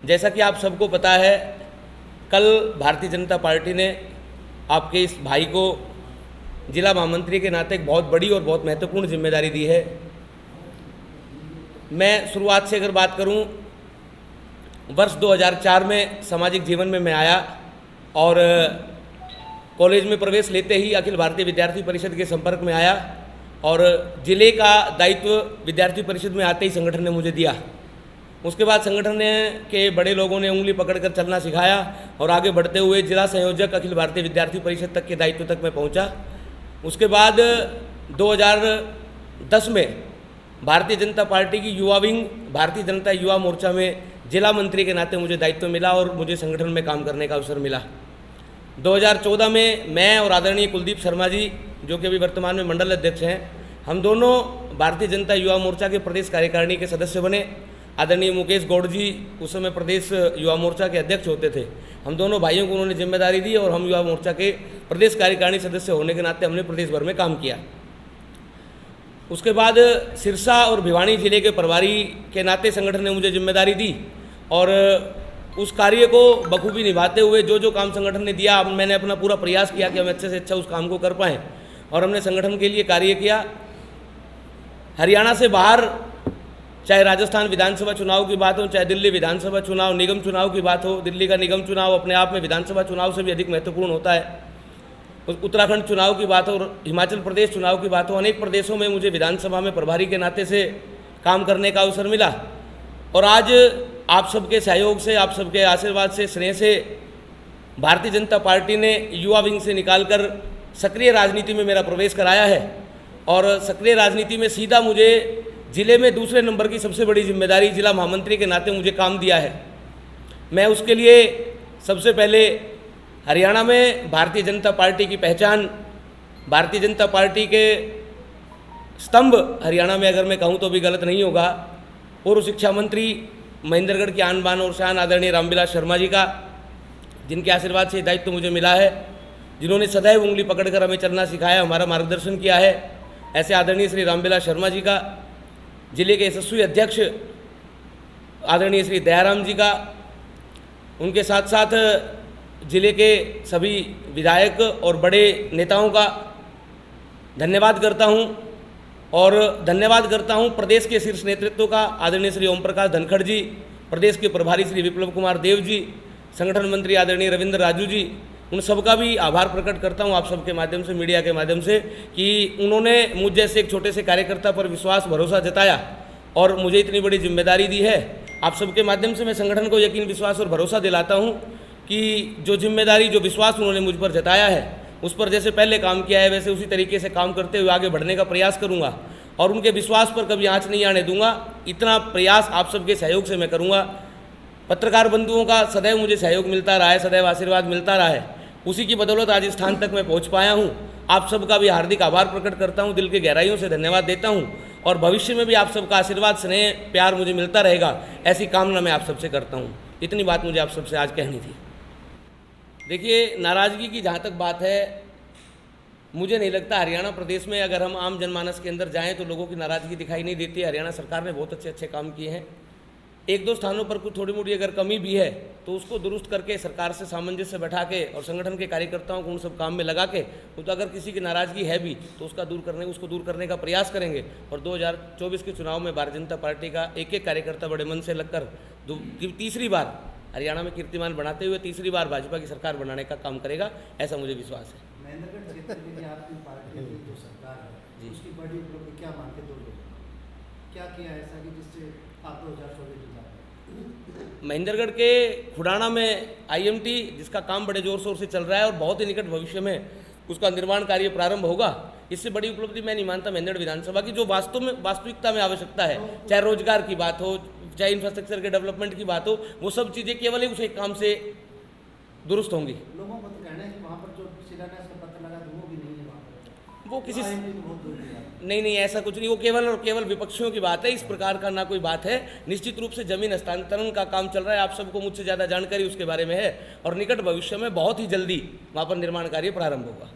जैसा कि आप सबको पता है, कल भारतीय जनता पार्टी ने आपके इस भाई को जिला महामंत्री के नाते एक बहुत बड़ी और बहुत महत्वपूर्ण जिम्मेदारी दी है। मैं शुरुआत से अगर बात करूं, वर्ष 2004 में सामाजिक जीवन में मैं आया और कॉलेज में प्रवेश लेते ही अखिल भारतीय विद्यार्थी परिषद के संपर्क में आया और जिले का दायित्व विद्यार्थी परिषद में आते ही संगठन ने मुझे दिया। उसके बाद संगठन के बड़े लोगों ने उंगली पकड़कर चलना सिखाया और आगे बढ़ते हुए जिला संयोजक अखिल भारतीय विद्यार्थी परिषद तक के दायित्व तक मैं पहुंचा। उसके बाद 2010 में भारतीय जनता पार्टी की युवा विंग भारतीय जनता युवा मोर्चा में जिला मंत्री के नाते मुझे दायित्व मिला और मुझे संगठन में काम करने का अवसर मिला। 2014 में मैं और आदरणीय कुलदीप शर्मा जी, जो कि अभी वर्तमान में मंडल अध्यक्ष हैं, हम दोनों भारतीय जनता युवा मोर्चा के प्रदेश कार्यकारिणी के सदस्य बने। आदरणीय मुकेश गौड़ जी उस समय प्रदेश युवा मोर्चा के अध्यक्ष होते थे। हम दोनों भाइयों को उन्होंने जिम्मेदारी दी और हम युवा मोर्चा के प्रदेश कार्यकारिणी सदस्य होने के नाते हमने प्रदेश भर में काम किया। उसके बाद सिरसा और भिवानी जिले के प्रभारी के नाते संगठन ने मुझे जिम्मेदारी दी और उस कार्य को बखूबी निभाते हुए जो काम संगठन ने दिया, मैंने अपना पूरा प्रयास किया कि हम अच्छे से अच्छा उस काम को कर पाएँ और हमने संगठन के लिए कार्य किया। हरियाणा से बाहर, चाहे राजस्थान विधानसभा चुनाव की बात हो, चाहे दिल्ली विधानसभा चुनाव, निगम चुनाव की बात हो, दिल्ली का निगम चुनाव अपने आप में विधानसभा चुनाव से भी अधिक महत्वपूर्ण होता है। उत्तराखंड चुनाव की बात हो, हिमाचल प्रदेश चुनाव की बात हो, अनेक प्रदेशों में मुझे विधानसभा में प्रभारी के नाते से काम करने का अवसर मिला। और आज आप सबके सहयोग से, आप सबके आशीर्वाद से, स्नेह से भारतीय जनता पार्टी ने युवा विंग से निकालकर सक्रिय राजनीति में मेरा प्रवेश कराया है और सक्रिय राजनीति में सीधा मुझे जिले में दूसरे नंबर की सबसे बड़ी जिम्मेदारी जिला महामंत्री के नाते मुझे काम दिया है। मैं उसके लिए सबसे पहले हरियाणा में भारतीय जनता पार्टी की पहचान, भारतीय जनता पार्टी के स्तंभ हरियाणा में अगर मैं कहूँ तो भी गलत नहीं होगा, पूर्व शिक्षा मंत्री महेंद्रगढ़ की आन बान और शान आदरणीय रामविलास शर्मा जी का, जिनके आशीर्वाद से दायित्व मुझे मिला है, जिन्होंने सदैव उंगली पकड़कर हमें चलना सिखाया, हमारा मार्गदर्शन किया है, ऐसे आदरणीय श्री रामविलास शर्मा जी का, जिले के यशस्वी अध्यक्ष आदरणीय श्री दयाराम जी का, उनके साथ साथ जिले के सभी विधायक और बड़े नेताओं का धन्यवाद करता हूं और धन्यवाद करता हूं प्रदेश के शीर्ष नेतृत्व का, आदरणीय श्री ओम प्रकाश धनखड़ जी, प्रदेश के प्रभारी श्री विप्लव कुमार देव जी, संगठन मंत्री आदरणीय रविंद्र राजू जी, उन सबका भी आभार प्रकट करता हूं आप सबके माध्यम से, मीडिया के माध्यम से, कि उन्होंने मुझ जैसे एक छोटे से कार्यकर्ता पर विश्वास भरोसा जताया और मुझे इतनी बड़ी जिम्मेदारी दी है। आप सबके माध्यम से मैं संगठन को यकीन, विश्वास और भरोसा दिलाता हूं कि जो जिम्मेदारी, जो विश्वास उन्होंने मुझ पर जताया है, उस पर जैसे पहले काम किया है वैसे उसी तरीके से काम करते हुए आगे बढ़ने का प्रयास करूँगा और उनके विश्वास पर कभी आँच नहीं आने दूंगा। इतना प्रयास आप सबके सहयोग से मैं करूँगा। पत्रकार बंधुओं का सदैव मुझे सहयोग मिलता रहा है, सदैव आशीर्वाद मिलता रहा है, उसी की बदौलत आज इस स्थान तक मैं पहुंच पाया हूं। आप सबका भी हार्दिक आभार प्रकट करता हूं, दिल के गहराइयों से धन्यवाद देता हूं और भविष्य में भी आप सबका आशीर्वाद, स्नेह, प्यार मुझे मिलता रहेगा, ऐसी कामना मैं आप सबसे करता हूं। इतनी बात मुझे आप सबसे आज कहनी थी। देखिए, नाराज़गी की जहाँ तक बात है, मुझे नहीं लगता हरियाणा प्रदेश में अगर हम आम जनमानस के अंदर जाएँ तो लोगों की नाराज़गी दिखाई नहीं देती है। हरियाणा सरकार ने बहुत अच्छे काम किए हैं। एक दो स्थानों पर कुछ थोड़ी मोटी अगर कमी भी है तो उसको दुरुस्त करके सरकार से सामंजस्य बैठा के और संगठन के कार्यकर्ताओं को उन सब काम में लगा के, तो अगर किसी की नाराज़गी है भी तो उसको दूर करने का प्रयास करेंगे और 2024 के चुनाव में भारतीय जनता पार्टी का एक एक कार्यकर्ता बड़े मन से लगकर तीसरी बार हरियाणा में कीर्तिमान बढ़ाते हुए तीसरी बार भाजपा की सरकार बनाने का काम करेगा, ऐसा मुझे विश्वास है। महेंद्रगढ़ क्षेत्र के लिए आपकी पार्टी की जो सरकार है उसकी बड़ी उपलब्धि क्या मानते दो लोग, क्या किया ऐसा कि जिससे आप 2024 जीता? महेंद्रगढ़ के खुडाना में IMT, जिसका काम बड़े जोर शोर से चल रहा है और बहुत ही निकट भविष्य में उसका निर्माण कार्य प्रारंभ होगा, इससे बड़ी उपलब्धि मैं नहीं मानता महेंद्रगढ़ विधानसभा की। जो वास्तविकता में आवश्यकता है, चाहे रोजगार की बात हो, चाहे इंफ्रास्ट्रक्चर के डेवलपमेंट की बात हो, वो सब चीज़ें केवल ही उस एक काम से दुरुस्त होंगी। लोगों को तो कहना है कि वहाँ पर जो शिलान्यास का पत्र लगा वो भी नहीं है वहाँ पर, वो किसी नहीं, ऐसा कुछ नहीं, वो केवल और केवल विपक्षियों की बात है। इस प्रकार का ना कोई बात है। निश्चित रूप से जमीन हस्तांतरण का काम चल रहा है, आप सबको मुझसे ज़्यादा जानकारी उसके बारे में है और निकट भविष्य में बहुत ही जल्दी वहाँ पर निर्माण कार्य प्रारंभ होगा।